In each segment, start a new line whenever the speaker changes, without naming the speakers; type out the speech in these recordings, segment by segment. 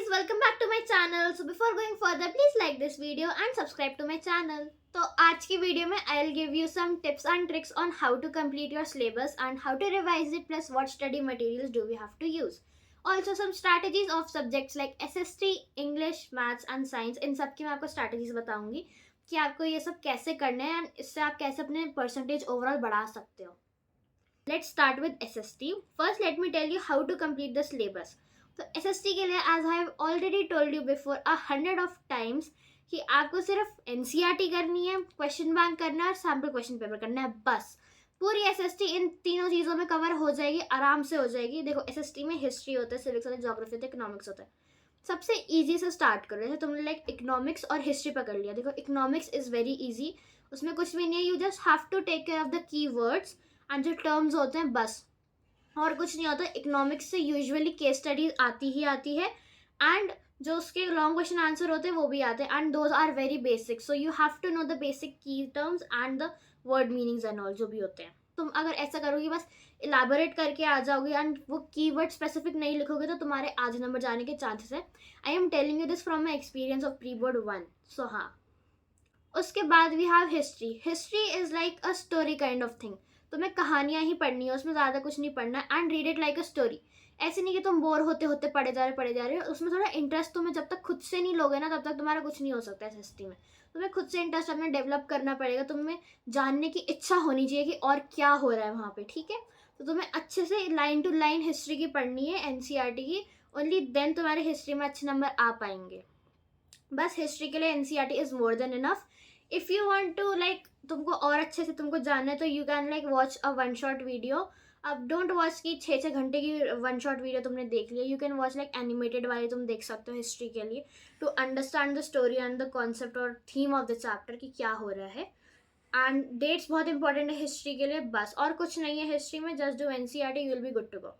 welcome back to my channel. So before going further, please like this video and subscribe to my channel. तो आज की video में I'll give you some tips and tricks on how to complete your syllabus and how to revise it, plus what study materials do we have to use. Also some strategies of subjects like SST, English, Maths and Science. इन सब की मैं आपको strategies बताऊंगी कि आपको ये सब कैसे करने हैं and इससे आप कैसे अपने percentage overall बढ़ा सकते हो. Let's start with SST. First let me tell you how to complete the syllabus. तो SST के लिए as I have already told you before 100 of times कि आपको सिर्फ NCERT करनी है, क्वेश्चन बैंक करना है और सैम्पल क्वेश्चन पेपर करना है, बस. पूरी SST इन तीनों चीज़ों में कवर हो जाएगी, आराम से हो जाएगी. देखो SST में हिस्ट्री होता है, सिविक्स होता है, ज्योग्राफी होता है, इकोनॉमिक्स होता है. सबसे ईजी से स्टार्ट करो. जैसे तुमने लाइक इकोनॉमिक्स और हिस्ट्री पकड़ लिया. देखो इकोनॉमिक्स इज़ वेरी ईजी, उसमें कुछ भी नहीं है. You just have to take care of the key words and जो टर्म्स होते हैं, बस और कुछ नहीं होता. इकोनॉमिक्स से यूजुअली केस स्टडीज आती ही आती है एंड जो उसके लॉन्ग क्वेश्चन आंसर होते हैं वो भी आते हैं and those are very basic. So you have to know the basic key terms and the word meanings and all जो भी होते हैं. तुम अगर ऐसा करोगे, बस इलाबोरेट करके आ जाओगे एंड वो कीवर्ड स्पेसिफिक नहीं लिखोगे तो तुम्हारे आधे नंबर जाने के चांसेस है. I am telling you this from my experience of pre board 1. So हाँ, उसके बाद we have history. History is like a story kind of thing. तुम्हें कहानियाँ ही पढ़नी है, उसमें ज़्यादा कुछ नहीं पढ़ना and read it like a story. ऐसे नहीं कि तुम बोर होते होते पढ़े जा रहे हो. उसमें थोड़ा इंटरेस्ट तुम्हें जब तक खुद से नहीं लोगे ना, तब तक तुम्हारा कुछ नहीं हो सकता है हिस्ट्री में. तुम्हें खुद से इंटरेस्ट अपना डेवलप करना पड़ेगा. तुम्हें जानने की इच्छा होनी चाहिए कि और क्या हो रहा है वहाँ पे, ठीक है. तो तुम्हें अच्छे से लाइन टू लाइन हिस्ट्री की पढ़नी है, NCERT की. ओनली देन तुम्हारे हिस्ट्री में अच्छे नंबर आ पाएंगे. बस हिस्ट्री के लिए NCERT is more than enough. If you want to like तुमको और अच्छे से तुमको जानना है तो you can like watch a one shot video. अब डोंट वॉच की 6-6 घंटे की वन शॉट वीडियो तुमने देख लिया. You can watch like animated वाली तुम देख सकते हो हिस्ट्री के लिए, to understand the story and the concept और थीम ऑफ द चैप्टर कि क्या हो रहा है. एंड डेट्स बहुत इंपॉर्टेंट है हिस्ट्री के लिए, बस और कुछ नहीं है हिस्ट्री में. Just do NCERT, you will be good to go.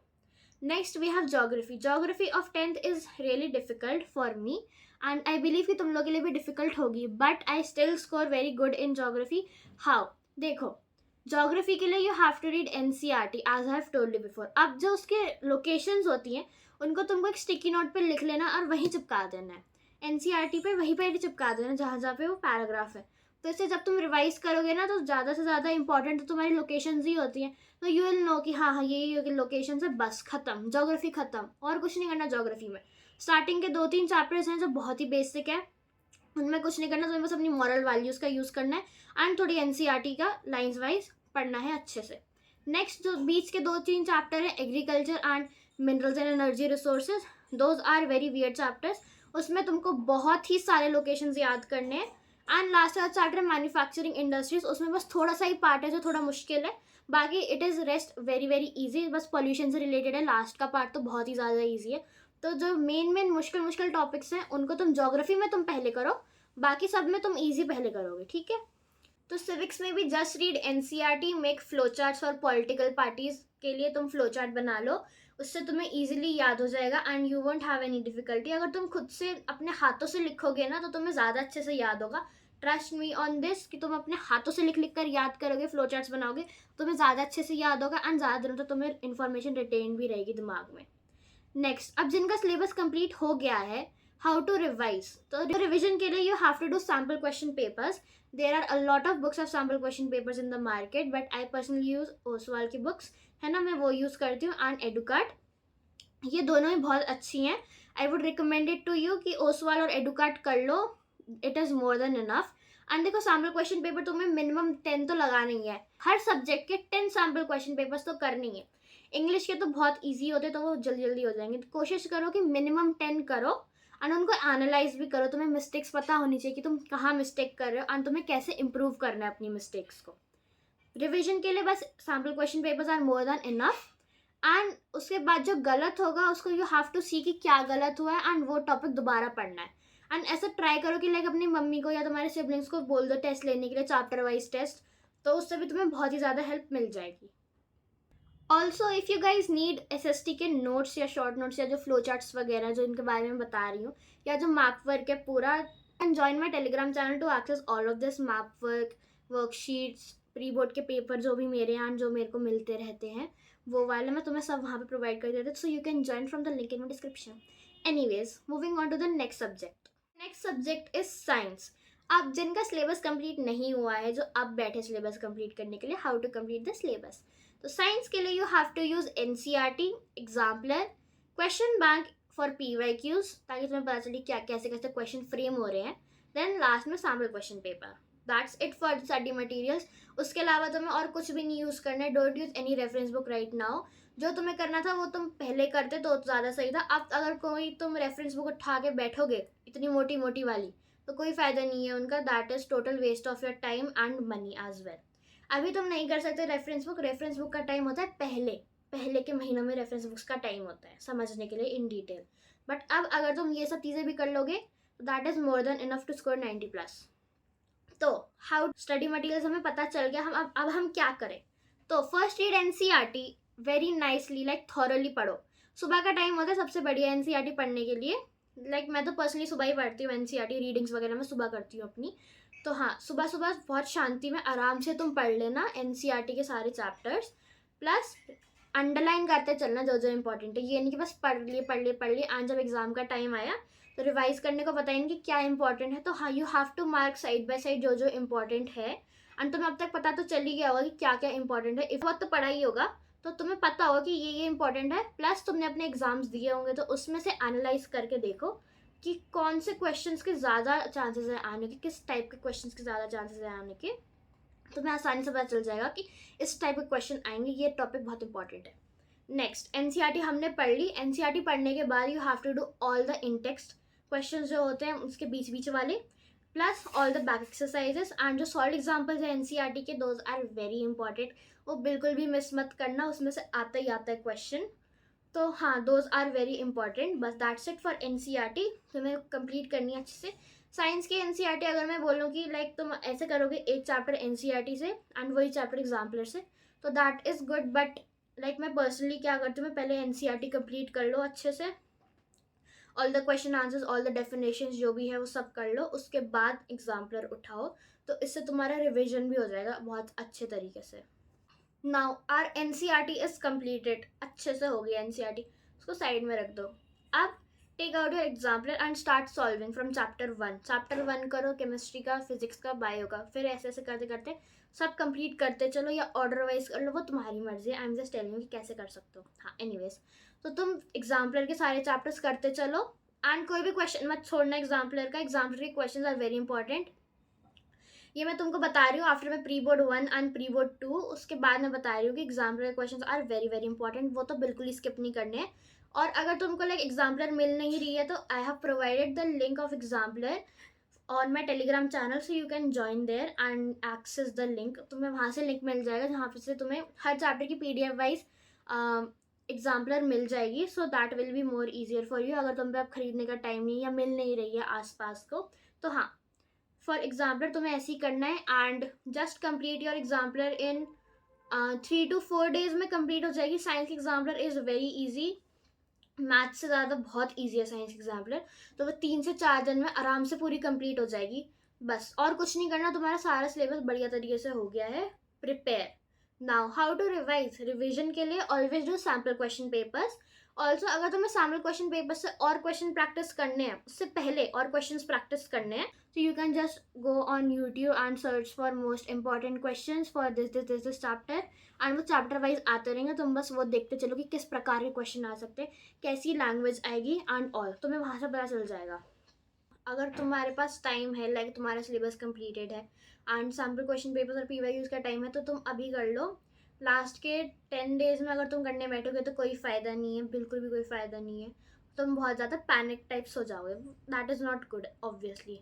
Next we have geography. Geography of 10th is really difficult for me and I believe कि तुम लोग के लिए भी डिफिकल्ट होगी, but I still score very good in geography. How? देखो geography के लिए you have to read NCERT as I have told you before. अब जो उसके लोकेशंस होती हैं उनको तुमको एक स्टिकी नोट पे लिख लेना और वहीं चिपका देना है. NCERT पे वहीं पर चिपका देना जहाँ जहाँ पे वो पैराग्राफ है. तो इससे जब तुम रिवाइज करोगे ना तो ज़्यादा से ज़्यादा इंपॉर्टेंट तो तुम्हारी लोकेशंस ही होती हैं. तो यू विल नो कि हाँ ये लोकेशन है, बस खत्म, जोग्राफी खत्म, और कुछ नहीं करना जोग्राफी में. स्टार्टिंग के 2-3 चैप्टर्स हैं जो बहुत ही बेसिक है, उनमें कुछ नहीं करना. तुम्हें बस अपनी मॉरल वैल्यूज़ का यूज़ करना है एंड थोड़ी NCERT का लाइन्स वाइज पढ़ना है अच्छे से. नेक्स्ट जो बीच के 2-3 चैप्टर हैं, agriculture and minerals and energy resources, those are very weird chapters. उसमें तुमको बहुत ही सारे लोकेशंस याद करने हैं. एंड लास्ट का चैप्टर मैन्युफैक्चरिंग इंडस्ट्रीज, उसमें बस थोड़ा सा ही पार्ट है जो थोड़ा मुश्किल है, बाकी it is rest very very easy. बस पॉल्यूशन से रिलेटेड है. लास्ट का पार्ट तो बहुत ही ज़्यादा ईजी है. तो जो मेन मुश्किल टॉपिक्स हैं उनको तुम ज्योग्राफी में तुम पहले करो, बाकी सब में तुम ईजी पहले करोगे, ठीक है. तो सिविक्स में भी just read NCERT, make flow charts और पॉलिटिकल पार्टीज के लिए तुम फ्लो चार्ट बना लो. उससे तुम्हें ईजिली याद हो जाएगा and you won't have any difficulty. अगर तुम खुद से अपने हाथों से लिखोगे ना तो तुम्हें ज़्यादा अच्छे से याद होगा. ट्रस्ट मी ऑन दिस कि तुम अपने हाथों से लिख कर याद करोगे, फ्लो चार्ट्स बनाओगे, तुम्हें ज़्यादा अच्छे से याद होगा एंड ज़्यादा दिनों तक तुम्हें इन्फॉर्मेशन रिटेन भी रहेगी दिमाग में. नेक्स्ट, अब जिनका सिलेबस कंप्लीट हो गया है, हाउ टू रिवाइज. तो रिविजन के लिए you have to do sample question papers. There are a lot of books of sample question papers in the market, but I personally use Oswaal की books, है ना, मैं वो यूज़ करती हूँ, एंड एडुकार्ट. ये दोनों ही बहुत अच्छी हैं. I would recommend it to you कि ओसवाल और एडुकार्ट कर लो. It is more than enough. And देखो सैम्पल क्वेश्चन पेपर तुम्हें मिनिमम 10 तो लगाना ही है. हर सब्जेक्ट के 10 सैम्पल क्वेश्चन पेपर्स तो करनी है. इंग्लिश के तो बहुत ईजी होते तो वो जल्दी जल्दी हो जाएंगे. तो कोशिश करो कि मिनिमम 10 करो एंड उनको एनालाइज भी करो. तुम्हें मिस्टेक्स पता होनी चाहिए कि तुम कहाँ मिस्टेक कर रहे हो एंड तुम्हें कैसे इम्प्रूव करना है अपनी मिस्टेक्स को. रिविजन के लिए बस sample question papers are more than enough. And उसके बाद जो गलत होगा उसको यू हैव टू सी कि क्या गलत हुआ है एंड वो टॉपिक दोबारा पढ़ना है. एंड ऐसा ट्राई करो कि लाइक अपनी मम्मी को या तुम्हारे सिबलिंग्स को बोल दो टेस्ट लेने के लिए, चैप्टर वाइज टेस्ट, तो उससे भी तुम्हें बहुत ही ज़्यादा हेल्प मिल जाएगी. Also if you guys need SST के नोट्स या शॉर्ट नोट्स या जो फ्लो चार्ट्स वगैरह जो इनके बारे में बता रही हूँ, या जो मैप वर्क है पूरा, and join my Telegram channel to access all of this map work, worksheets, pre board के पेपर जो भी मेरे यहाँ जो मेरे को मिलते रहते हैं, वो वाले मैं तुम्हें सब वहाँ पे प्रोवाइड कर देती हूँ. So you can join from the link in my description. Anyways moving on to the next subject. Next subject is science. अब जिनका सिलेबस कंप्लीट नहीं हुआ है, जो अब बैठे सिलेबस कंप्लीट करने के लिए, how to complete the syllabus. तो साइंस के लिए you have to use NCERT, exemplar, question bank for PYQs, ताकि तुम्हें पता चले क्या कैसे कैसे क्वेश्चन फ्रेम हो रहे हैं. देन लास्ट में sample question paper. That's it for study materials. उसके अलावा तुम्हें और कुछ भी नहीं यूज़ करना है. Don't use any reference book right now. जो तुम्हें करना था वो तुम पहले करते तो ज़्यादा सही था. अब अगर कोई तुम रेफरेंस बुक उठा के बैठोगे इतनी मोटी मोटी वाली, तो कोई फ़ायदा नहीं है उनका. That is total waste of your time and money as well. अभी तुम नहीं कर सकते रेफरेंस बुक. रेफरेंस बुक का टाइम होता है पहले के महीनों में. रेफरेंस बुक्स का टाइम होता है समझने के लिए इन डिटेल. बट अब अगर तुम ये सब चीज़ें भी कर लोगे तो that is more than enough to score 90+. तो हाउ स्टडी मटेरियल्स हमें पता चल गया. हम अब हम क्या करें. तो first read NCERT very nicely, like thoroughly पढ़ो. सुबह का टाइम होता है सबसे बढ़िया एनसीईआरटी पढ़ने के लिए. मैं तो पर्सनली सुबह ही पढ़ती हूँ एनसीईआरटी. रीडिंग्स वगैरह मैं सुबह करती हूँ अपनी. तो हाँ, सुबह सुबह बहुत शांति में आराम से तुम पढ़ लेना एनसीईआरटी के सारे चैप्टर्स. प्लस अंडरलाइन करते चलना जो जो इंपॉर्टेंट है. ये नहीं कि बस पढ़ लिए एंड जब एग्जाम का टाइम आया तो रिवाइज करने को पता ही नहीं कि क्या इंपॉर्टेंट है. तो हाँ, you have to mark side by side जो जो इंपॉर्टेंट है. एंड तुम्हें अब तक पता तो चल ही गया होगा कि क्या क्या इंपॉर्टेंट है. इस वक्त तो पढ़ा ही होगा तो तुम्हें पता होगा कि ये इंपॉर्टेंट है. प्लस तुमने अपने एग्जाम्स दिए होंगे तो उसमें से एनालाइज करके देखो कि कौन से क्वेश्चंस के ज़्यादा चांसेस है आने के, किस टाइप के क्वेश्चंस के ज़्यादा चांसेस है आने के. तुम्हें आसानी से पता चल जाएगा कि इस टाइप के क्वेश्चन आएंगे, ये टॉपिक बहुत इंपॉर्टेंट है. नेक्स्ट एनसीईआरटी हमने पढ़ ली. एनसीईआरटी पढ़ने के बाद you have to do all the in text questions जो होते हैं उसके बीच बीच वाले, plus all the back exercises. And जो सॉल्व एग्जाम्पल्स है एनसीईआरटी के, दोज आर वेरी इंपॉर्टेंट. वो बिल्कुल भी मिस मत करना, उसमें से आता ही आता है क्वेश्चन. तो हाँ, दोज आर वेरी इंपॉर्टेंट. बस दैट्स इट फॉर एनसीईआरटी. तुम्हें कंप्लीट करनी है अच्छे से. साइंस की एनसीईआरटी अगर मैं बोलूँ कि लाइक तुम ऐसे करोगे एक चैप्टर एनसीईआरटी से एंड वही चैप्टर एग्जाम्पलर से, तो दैट इज़ गुड. बट मैं पर्सनली क्या करती हूँ, मैं पहले एनसीईआरटी कंप्लीट कर लो अच्छे से. All the question answers, all the definitions जो भी है वो सब कर लो. उसके बाद एग्जाम्पलर उठाओ तो इससे तुम्हारा रिविजन भी हो जाएगा बहुत अच्छे तरीके से. Now our NCERT is completed. अच्छे से हो गई एनसीईआरटी, उसको साइड में रख दो. अब take out your exemplar and start solving from chapter 1. Chapter 1 करो, केमिस्ट्री का, फिजिक्स का, बायो का. फिर ऐसे ऐसे करते करते सब कंप्लीट करते चलो, या ऑर्डर वाइज कर लो, वो तुम्हारी मर्जी है. I am just telling you कि कैसे कर सकते हो. हाँ, एनीवेज तो तुम एग्जाम्पलर के सारे चैप्टर्स करते चलो एंड कोई भी क्वेश्चन मत छोड़ना एग्जाम्पलर का. एग्जाम्पलर के क्वेश्चन आर वेरी इंपॉर्टेंट. ये मैं तुमको बता रही हूँ आफ्टर मैं pre board 1 and pre board 2. उसके बाद मैं बता रही हूँ कि exemplar questions are very very important. वो तो बिल्कुल ही स्किप नहीं करने हैं. और अगर तुमको एग्जाम्पलर मिल नहीं रही है तो I have provided the link of exemplar on my Telegram channel, so you can join there and access the link. तुम्हें वहाँ से लिंक मिल जाएगा जहाँ से तुम्हें हर चैप्टर की PDF वाइज एग्जाम्पलर मिल जाएगी. So that will be more easier for you. अगर तुम पे अब खरीदने का टाइम नहीं या मिल नहीं रही है आसपास को, तो हाँ, फॉर एग्जाम्पलर तुम्हें ऐसे ही करना है. And just complete your exemplar in 3 to 4 days में कंप्लीट हो जाएगी. साइंस की exemplar is very easy. Math से ज़्यादा बहुत इजी है साइंस एग्जाम्पलर. तो वो 3 से 4 दिन में आराम से पूरी कंप्लीट हो जाएगी. बस और कुछ नहीं करना, तुम्हारा सारा सिलेबस बढ़िया तरीके से हो गया है prepare. Now how to revise. Revision के लिए always do sample question papers. Also अगर तुम्हें सैम्पल क्वेश्चन पेपर से और क्वेश्चन प्रैक्टिस करने हैं, उससे पहले और क्वेश्चन प्रैक्टिस करने हैं, तो you can just go on YouTube and search for most important question for this chapter. And वो चैप्टर वाइज आते रहेंगे. तुम बस वो देखते चलो कि किस प्रकार के क्वेश्चन आ सकते हैं, कैसी लैंग्वेज आएगी एंड ऑल. तुम्हें वहाँ से पता चल जाएगा. अगर तुम्हारे पास टाइम है, तुम्हारा सिलेबस कंप्लीटेड है एंड सैम्पल क्वेश्चन पेपर्स और PYQs का टाइम है, तो तुम अभी कर लो. लास्ट के 10 days में अगर तुम करने बैठोगे तो कोई फ़ायदा नहीं है, बिल्कुल भी कोई फ़ायदा नहीं है. तुम बहुत ज़्यादा पैनिक टाइप्स हो जाओगे. That is not good obviously.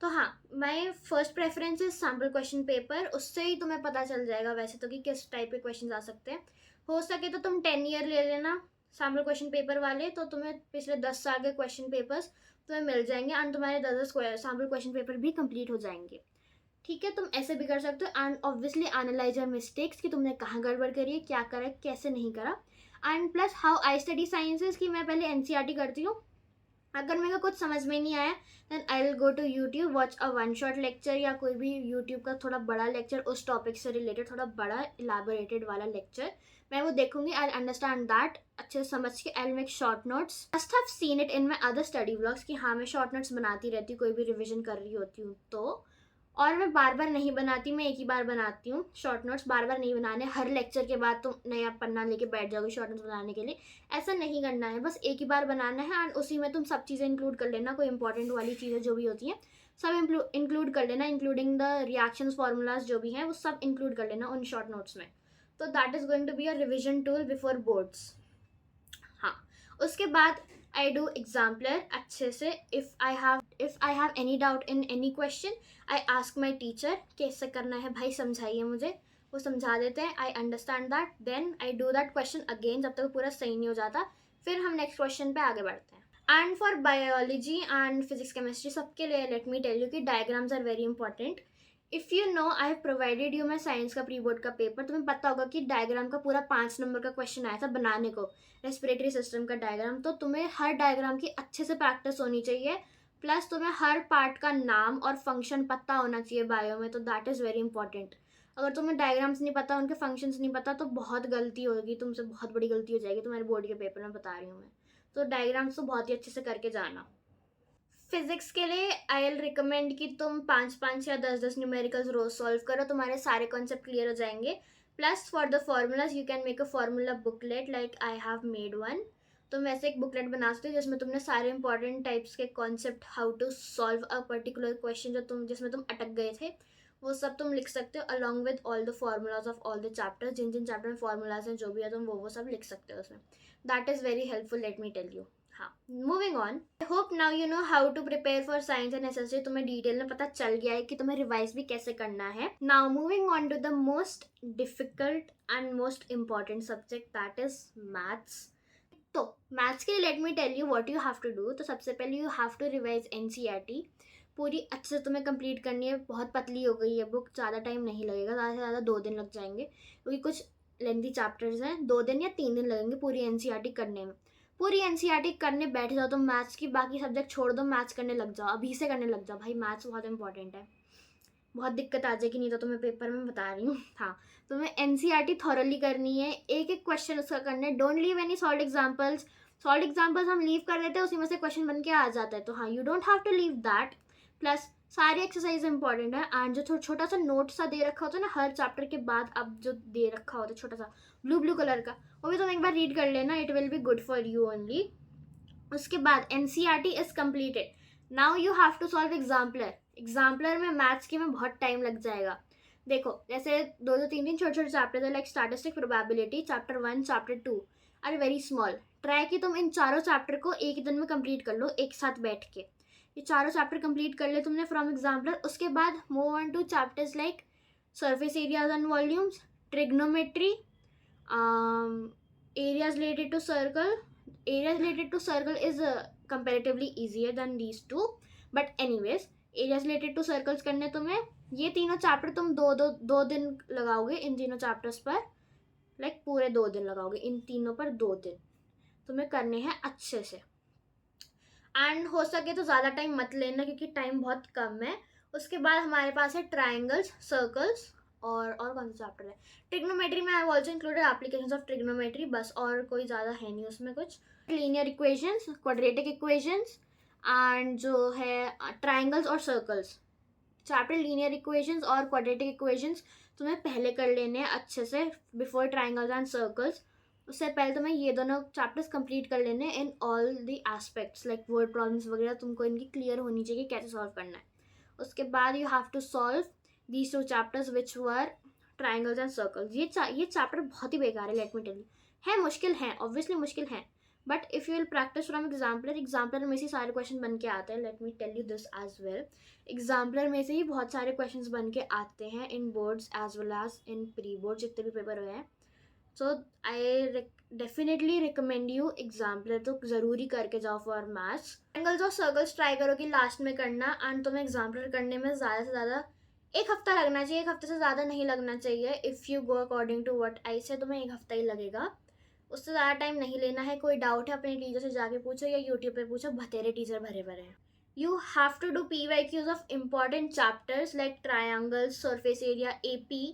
तो हाँ, my first preference is sample question paper. उससे ही तुम्हें पता चल जाएगा वैसे तो कि किस टाइप के क्वेश्चन आ सकते हैं. हो सके तो तुम 10 year ले लेना सैम्पल क्वेश्चन पेपर वाले, तो तुम्हें पिछले 10 साल के क्वेश्चन पेपर्स तुम्हें मिल जाएंगे एंड तुम्हारे 10 सैम्पल क्वेश्चन पेपर भी कंप्लीट हो जाएंगे. ठीक है, तुम ऐसे भी कर सकते हो. And obviously analyse your mistakes कि तुमने कहाँ गड़बड़ करी है, क्या करा, कैसे नहीं करा. And plus how I study sciences कि मैं पहले NCERT करती हूँ अगर मेरे को कुछ समझ में नहीं आया then I will go to YouTube, watch a one shot lecture या कोई भी यूट्यूब का थोड़ा बड़ा लेक्चर उस टॉपिक से रिलेटेड, थोड़ा बड़ा इलाबोरेटेड वाला लेक्चर, मैं वो देखूंगी। आई अंडरस्टैंड दैट, अच्छे से समझ के I make short notes. Must have seen it in my other study vlogs कि हाँ मैं शॉर्ट नोट्स बनाती रहती हूँ कोई भी रिविजन कर रही होती हूँ तो। और मैं बार बार नहीं बनाती, मैं एक ही बार बनाती हूँ शॉर्ट नोट्स, बार बार नहीं बनाने। हर लेक्चर के बाद तुम नया पन्ना लेके बैठ जाओगे शॉर्ट नोट्स बनाने के लिए, ऐसा नहीं करना है। बस एक ही बार बनाना है एंड उसी में तुम सब चीज़ें इंक्लूड कर लेना, कोई इंपॉर्टेंट वाली चीज़ें जो भी होती हैं सब इंक्लूड कर लेना, इंक्लूडिंग द रिएक्शंस फार्मूलाज जो भी हैं वो सब इंक्लूड कर लेना उन शॉर्ट नोट्स में। तो that is going to be a revision tool before boards. हाँ, उसके बाद आई डू एग्जाम्पलर अच्छे से। If I have any doubt in any question I ask my teacher कैसे करना है भाई, समझाइए मुझे। वो समझा देते हैं, I understand that, then I do that question again जब तक वो पूरा सही नहीं हो जाता, फिर हम नेक्स्ट क्वेश्चन पे आगे बढ़ते हैं। And for biology and physics chemistry सबके लिए लेट मी टेल यू कि diagrams are very important. If you know I have provided you मैं साइंस का प्री बोर्ड का पेपर, तुम्हें पता होगा कि डायग्राम का पूरा 5 नंबर का क्वेश्चन आया था बनाने को, रेस्पिरेटरी सिस्टम का डायग्राम। तो तुम्हें हर डायग्राम की अच्छे से प्रैक्टिस होनी चाहिए, प्लस तुम्हें हर पार्ट का नाम और फंक्शन पता होना चाहिए बायो में, तो दैट इज़ वेरी इंपॉर्टेंट। अगर तुम्हें डायग्राम्स नहीं पता, उनके फंक्शंस नहीं पता, तो बहुत गलती होगी तुमसे, बहुत बड़ी गलती हो जाएगी तुम्हारे बोर्ड के पेपर में, बता रही हूँ मैं। तो डायग्राम्स तो बहुत ही अच्छे से करके जाना। फिजिक्स के लिए आई विल रिकमेंड कि तुम 5 5 या 10 10 न्यूमेरिकल्स रोज सॉल्व करो, तुम्हारे सारे कॉन्सेप्ट क्लियर हो जाएंगे। Plus for the formulas you can make a formula booklet like I have made one. तुम वैसे एक बुकलेट बना सकते हो जिसमें तुमने सारे इंपॉर्टेंट टाइप्स के concept, how to solve a particular question जो तुम जिसमें तुम अटक गए थे, वो सब तुम लिख सकते हो along with all the formulas of all the chapters. जिन जिन चैप्टर में फार्मूलाज हैं जो भी है तुम वो सब लिख सकते हो उसमें। That is very helpful, let me tell you. हाँ, moving on. I hope now you know how to prepare for science and SSC. तुम्हें डिटेल में पता चल गया है कि तुम्हें रिवाइज भी कैसे करना है। Now moving on to the most difficult and most important subject, that is maths. तो मैथ्स के लिए let me tell you what you have to do. तो सबसे पहले you have to revise NCERT पूरी अच्छे से तुम्हें कंप्लीट करनी है। बहुत पतली हो गई है बुक, ज़्यादा टाइम नहीं लगेगा, ज़्यादा से ज़्यादा 2 दिन लग जाएंगे क्योंकि कुछ लेंथी चैप्टर्स हैं। 2 दिन या 3 दिन लगेंगे पूरी एनसीईआरटी करने में। पूरी एनसीईआरटी करने बैठ जाओ तो मैथ्स की बाकी सब्जेक्ट छोड़ दो, मैथ्स करने लग जाओ, अभी से करने लग जाओ भाई, मैथ्स बहुत इंपॉर्टेंट है। बहुत दिक्कत आ जाएगी नहीं तो तुम्हें पेपर में बता रही हूँ। हाँ, तुम्हें एनसीईआरटी थॉरली करनी है, एक एक क्वेश्चन उसका करना है। Don't leave any solve examples. Solve examples हम लीव कर देते हैं, उसी में से क्वेश्चन बन के आ जाता है, तो हाँ you don't have to leave that. Plus सारी एक्सरसाइज इंपॉर्टेंट है एंड जो छोटा सा नोट सा दे रखा होता है ना हर चैप्टर के बाद, अब जो दे रखा होता है छोटा सा ब्लू ब्लू कलर का, वो भी तुम एक बार रीड कर लेना, it will be good for you only. उसके बाद NCERT is completed, now you have to solve exemplar. Exemplar में मैथ्स के में बहुत टाइम लग जाएगा। देखो जैसे 2 2 3 3 छोटे छोटे चैप्टर है like statistic, probability, chapter 1 chapter 2 are very small. Try कि तुम इन चारों चैप्टर को एक ही दिन में कंप्लीट कर लो एक साथ बैठ के। ये चारों चैप्टर कंप्लीट कर ले तुमने फ्रॉम एग्जाम्पलर। उसके बाद move on two chapters like surface areas and volumes, trigonometry, areas related to circle. Areas related to circle is comparatively easier than these two, but anyways areas related to circles करने तुम्हें ये तीनों chapter तुम 2 दिन लगाओगे इन तीनों chapters पर, like पूरे 2 दिन लगाओगे इन तीनों पर, 2 दिन तुम्हें करने हैं अच्छे से। एंड हो सके तो ज़्यादा टाइम मत लेना क्योंकि टाइम बहुत कम है। उसके बाद हमारे पास है ट्राइंगल्स, सर्कल्स और कौन सा चैप्टर है, ट्रिग्नोमेट्री में I have also included applications of trigonometry, बस और कोई ज़्यादा है नहीं उसमें कुछ। Linear equations, quadratic equations and जो है ट्राइंगल्स और सर्कल्स। चैप्टर लीनियर इक्वेशंस और क्वाड्रेटिक इक्वेशंस तुम्हें पहले कर लेने हैं अच्छे से बिफोर ट्राइंगल्स एंड सर्कल्स। उससे पहले तुम्हें ये दोनों चैप्टर्स कंप्लीट कर लेने हैं in all the aspects like word problems वगैरह तुमको इनकी क्लियर होनी चाहिए कैसे सॉल्व करना है। उसके बाद you have to solve these 2 chapters which were triangles and circles. ये चैप्टर बहुत ही बेकार है, लेट मी टेल यू। है मुश्किल है, ऑब्वियसली मुश्किल है, but if you will practice from exemplar में से सारे क्वेश्चन बन के आते हैं, let me tell you this as well. Exemplar में से ही बहुत सारे क्वेश्चन बन के आते हैं in boards as well as in pre board जितने भी पेपर हुए हैं। So I definitely recommend you exemplar तो ज़रूरी करके जाओ फॉर मैथ्स। ट्रायंगल्स और सर्कल्स ट्राई करो कि लास्ट में करना, एंड तुम्हें एग्जाम्पलर करने में ज़्यादा से ज़्यादा 1 हफ्ता लगना चाहिए, 1 हफ्ते से ज़्यादा नहीं लगना चाहिए। If you go according to what I say तुम्हें 1 हफ्ता ही लगेगा। उससे ज़्यादा टाइम नहीं लेना है। कोई डाउट है अपने टीचर से जाके पूछो या यूट्यूब पे पूछो, बतेरे टीचर भरे भरे हैं। You have to do PYQs of important chapters like triangle, surface area, AP।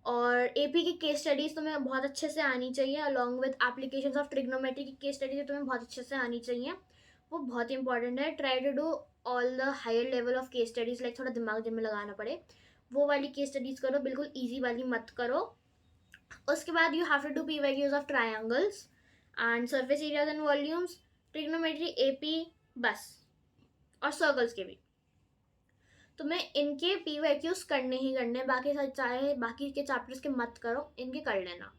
और AP की केस स्टडीज़ तुम्हें बहुत अच्छे से आनी चाहिए, along with applications of trigonometry की केस स्टडीज तुम्हें बहुत अच्छे से आनी चाहिए, वो बहुत इंपॉर्टेंट है। Try to do all the higher level of case studies, like थोड़ा दिमाग जिनमें लगाना पड़े वो वाली केस स्टडीज़ करो, बिल्कुल ईजी वाली मत करो। उसके बाद you have to do PYQs of triangles and surface areas and volumes, trigonometry, AP, बस। और सर्कल्स के भी तुम्हें इनके PYQs करने ही करने, बाकी चाहे बाकी के चैप्टर्स के मत करो, इनके कर लेना,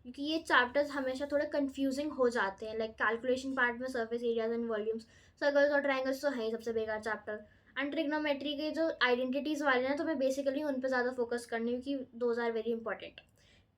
क्योंकि ये चैप्टर्स हमेशा थोड़े कंफ्यूजिंग हो जाते हैं। लाइक कैलकुलेशन पार्ट में surface areas and volumes, circles और ट्रायंगल्स तो है ही सबसे बेकार चैप्टर। एंड ट्रिग्नोमेट्री के जो आइडेंटिटीज़ वाले हैं तुम्हें बेसिकली उन पर ज़्यादा फोकस करनी, क्योंकि those are very important.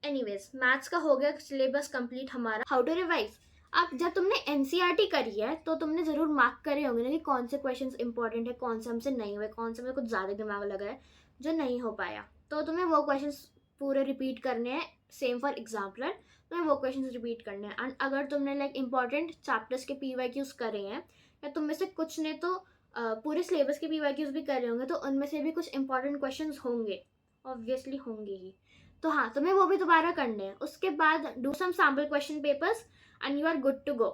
Anyways, maths का हो गया सिलेबस कंप्लीट हमारा। हाउ टू रिवाइज, अब जब तुमने NCERT करी है तो तुमने ज़रूर मार्क करे होंगे ना कि कौन से क्वेश्चंस इंपॉर्टेंट है, कौन से हमसे नहीं हुए, कौन से में कुछ ज़्यादा दिमाग लगा है जो नहीं हो पाया। तो तुम्हें वो क्वेश्चंस पूरे रिपीट करने हैं। सेम फॉर एग्जाम्पलर, तुम्हें वो क्वेश्चंस रिपीट करने हैं। एंड अगर तुमने लाइक इंपॉर्टेंट चैप्टर्स के PYQs करे हैं, या तुम में से कुछ ने तो पूरे सिलेबस के PYQs भी करे होंगे, तो उनमें से भी कुछ इंपॉर्टेंट क्वेश्चन होंगे, ऑब्वियसली होंगे ही। तो हाँ, तुम्हें वो भी दोबारा करने हैं। उसके बाद do some sample question papers and you are good to go.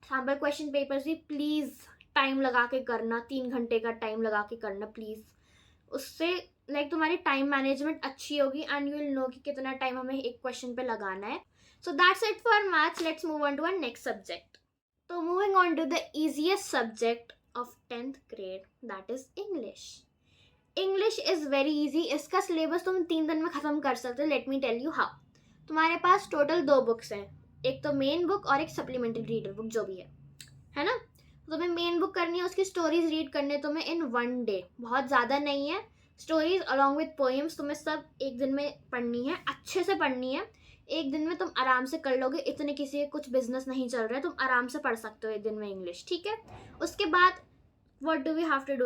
Sample question papers भी प्लीज़ टाइम लगा के करना, 3 घंटे का टाइम लगा के करना प्लीज़। उससे लाइक तुम्हारी टाइम मैनेजमेंट अच्छी होगी एंड यू विल नो कि कितना टाइम हमें एक क्वेश्चन पे लगाना है। So that's it for maths. Let's move on to our next subject. तो moving on to the easiest subject of 10th grade, that is English. English is very easy. इसका syllabus तुम 3 दिन में ख़त्म कर सकते हो। Let me tell you how. तुम्हारे पास टोटल 2 बुक्स हैं, एक तो मेन बुक और एक सप्लीमेंट्री रीडर बुक, जो भी है ना। तो तुम्हें मेन बुक करनी है, उसकी स्टोरीज रीड करने तुम्हें इन 1 डे, बहुत ज़्यादा नहीं है। स्टोरीज अलॉन्ग विद पोएम्स तुम्हें सब एक दिन में पढ़नी है, अच्छे से पढ़नी है। एक दिन में तुम आराम से कर लोगे, इतने किसी के कुछ बिजनेस नहीं चल रहा है, तुम आराम से पढ़ सकते हो एक दिन में इंग्लिश, ठीक है। उसके बाद what do we have to do?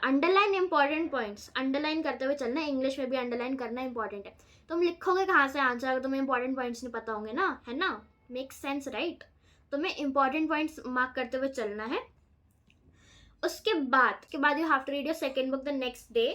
Underline important points, underline करते हुए चलना। इंग्लिश में भी अंडरलाइन करना इंपॉर्टेंट है। तुम लिखोगे कहाँ से आंसर अगर तुम्हें इंपॉर्टेंट पॉइंट्स नहीं पता होंगे ना, है ना। Make sense right. तुम्हें इंपॉर्टेंट पॉइंट्स मार्क करते हुए चलना है। उसके बाद you have to read your second book the next day.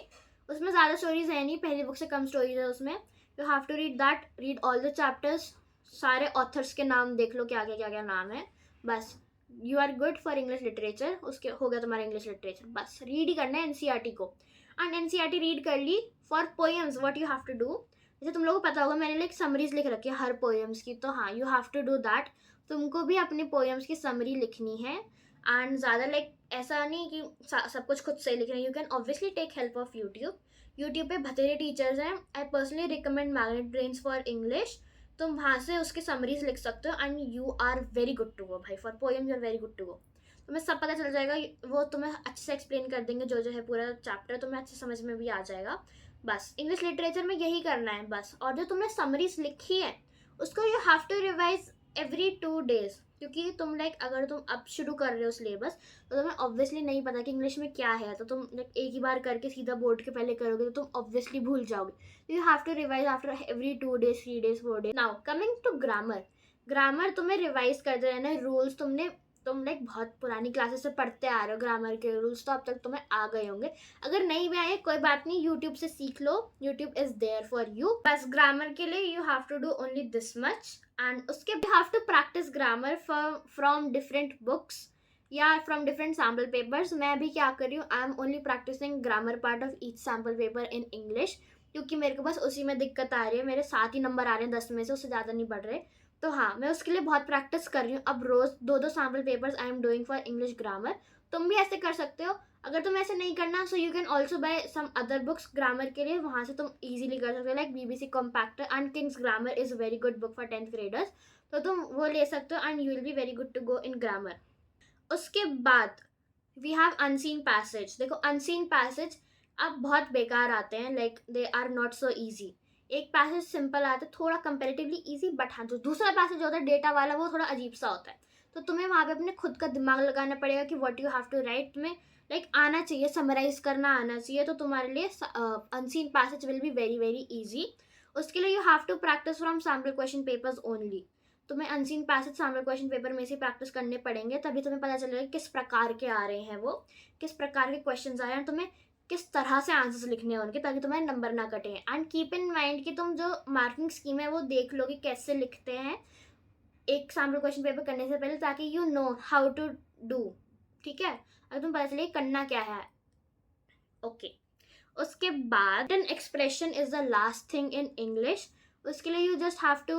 उसमें ज़्यादा स्टोरीज है नहीं, पहली बुक से कम स्टोरीज है उसमें। You have to read that, read all the chapters, सारे ऑथर्स के नाम देख लो क्या क्या नाम है, बस। You are good for English literature. उसके हो गया तुम्हारा इंग्लिश लिटरेचर, बस रीड ही करना है NCERT को। एंड NCERT रीड कर ली। For poems what you have to do, जैसे तुम लोगों को पता होगा मैंने लाइक समरीज लिख रखी है हर पोएम्स की, तो हाँ, you have to do that. तुमको भी अपनी पोएम्स की समरी लिखनी है। एंड ज़्यादा लाइक ऐसा नहीं कि सब कुछ खुद से लिखना है। You can obviously take help of YouTube पे बथेरे टीचर्स हैं। I personally recommend Magnet Brains for English. तुम वहाँ से उसके समरीज लिख सकते हो and you are very good to go भाई। For poem you are very good to go. तुम्हें सब पता चल जाएगा, वो तुम्हें अच्छे से एक्सप्लेन कर देंगे, जो है पूरा चैप्टर तुम्हें अच्छे समझ में भी आ जाएगा। बस इंग्लिश लिटरेचर में यही करना है बस। और जो तुमने समरीज लिखी है उसको you have to revise every 2 days, क्योंकि तुम लाइक अगर तुम अब शुरू कर रहे हो सिलेबस तो तुम्हें ऑब्वियसली नहीं पता कि इंग्लिश में क्या है, तो तुम लाइक एक ही बार करके सीधा बोर्ड के पहले करोगे तो तुम ऑब्वियसली भूल जाओगे। You have to revise after every 2 days, 3 days, 4 days। Now coming to grammar तुम्हें रिवाइज करते रहना है। रूल्स तुम लाइक बहुत पुरानी क्लासेस से पढ़ते आ रहे हो, ग्रामर के रूल्स तो अब तक तुम्हें आ गए होंगे। अगर नहीं भी आए कोई बात नहीं, यूट्यूब से सीख लो, YouTube is there for you. बस ग्रामर के लिए you have to do only this much. And उसके you have to practise grammar from different books या फ्रॉम डिफरेंट सैम्पल पेपर्स। मैं भी क्या कर रही हूँ, I am only practising grammar part of each sample paper in English, क्योंकि मेरे को बस उसी में दिक्कत आ रही है। मेरे 7 ही नंबर आ रहे हैं 10 में से, उससे ज़्यादा नहीं बढ़ रहे। तो हाँ, मैं उसके लिए बहुत प्रैक्टिस कर रही हूँ। अब रोज़ 2-2 sample papers I am doing for English grammar. तुम भी ऐसे कर सकते हो। अगर तुम ऐसे नहीं करना, so you can also buy some other books grammar के लिए, वहाँ से तुम ईजिली कर सकते हो। Like BBC Compacta and kings grammar is very good book for 10th graders, तो तुम वो ले सकते हो and you will be very good to go in grammar. उसके बाद वी हैव अनसीन पैसेज। देखो अनसीन पैसेज अब बहुत बेकार आते हैं, like they are not so easy. एक पैसेज सिंपल आता है, थोड़ा कंपेरेटिवली ईजी, बट हाँ जो दूसरा पैसेज होता है डेटा वाला, वो थोड़ा अजीब सा होता है। तो तुम्हें वहाँ पे अपने खुद का दिमाग लगाना पड़ेगा कि what you have to write. तुम्हें लाइक आना चाहिए, समराइज करना आना चाहिए, तो तुम्हारे लिए unseen passage will be very very easy. उसके लिए you have to practise from sample question papers only. तुम्हें unseen passage sample question paper में से प्रैक्टिस करने पड़ेंगे, तभी तुम्हें पता चलेगा किस प्रकार के आ रहे हैं, वो किस प्रकार के क्वेश्चन आ रहे हैं, तुम्हें किस तरह से आंसर्स लिखने हैं उनके, ताकि तुम्हारे नंबर ना कटे। एंड कीप इन माइंड कि तुम जो मार्किंग स्कीम है वो देख लो कि कैसे लिखते हैं एक सैम्पल क्वेश्चन पेपर करने से पहले, ताकि you know how to do. ठीक है, अगर तुम पता चले करना क्या है। ओके, उसके बाद written expression is the last thing in English. उसके लिए you just have to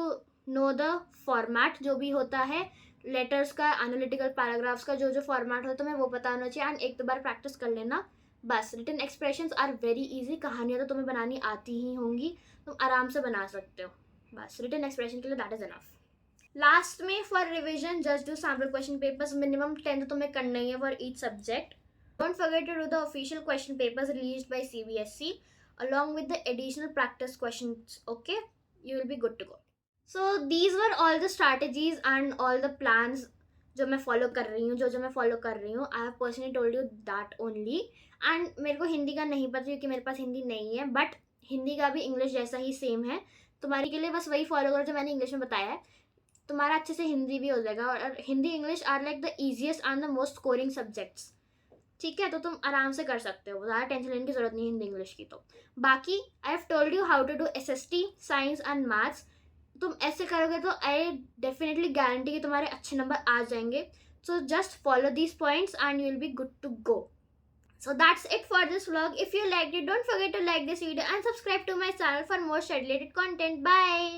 know the format जो भी होता है, लेटर्स का, एनालिटिकल पैराग्राफ्स का, जो जो फॉर्मेट होता है तुम्हें वो पता होना चाहिए। एंड एक दो बार प्रैक्टिस कर लेना बस। Written expressions are very easy, कहानियाँ तो तुम्हें बनानी आती ही होंगी, तुम आराम से बना सकते हो। बस रिटन एक्सप्रेशन के लिए दैट इज इनफ। लास्ट में for revision just do sample question papers, minimum 10 तो तुम्हें करना ही है for each subject. Don't forget to do the official question papers released by CBSE along with the additional practice questions. Okay, you will be good to go. So these were all the strategies and all the plans जो मैं follow कर रही हूँ, जो मैं follow कर रही हूँ। I have personally told you that only. And मेरे को हिंदी का नहीं पता क्योंकि मेरे पास हिंदी नहीं है, बट हिंदी का भी इंग्लिश जैसा ही सेम है। तुम्हारे के लिए बस वही फॉलो करो जो मैंने इंग्लिश में बताया है, तुम्हारा अच्छे से हिंदी भी हो जाएगा। और Hindi English are like the easiest and the most scoring subjects. ठीक है, तो तुम आराम से कर सकते हो, ज़्यादा टेंशन लेने की जरूरत नहीं है हिंदी इंग्लिश की। तो बाकी I have told you how to do SST, science and maths. तुम ऐसे करोगे तो आई डेफिनेटली गारंटी कि तुम्हारे अच्छे नंबर आ जाएंगे। So just follow these points and you will be good to go. So that's it for this vlog. If you liked it, don't forget to like this video and subscribe to my channel for more study related content. Bye.